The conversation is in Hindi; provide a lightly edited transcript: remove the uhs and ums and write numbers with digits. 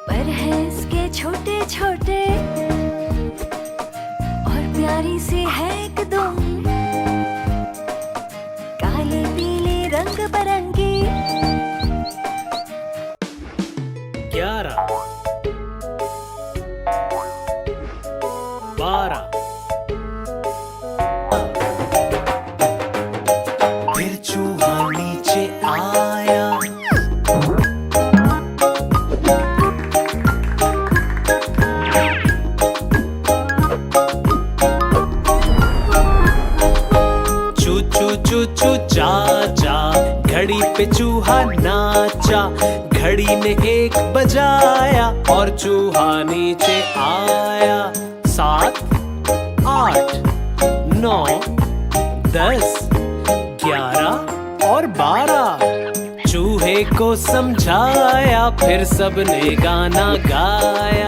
पर है इसके छोटे छोटे और प्यारी सी है एकदम, काले पीले रंग बिरंगी। 11 12 फिर चूहा नीचे आया, चू चू चू चू चा चा, घड़ी पे चूहा नाचा। घड़ी ने 1 बजाया और चूहा नीचे आया। 7 8 9 10 11 और 12 चूहे को समझाया, फिर सबने गाना गाया।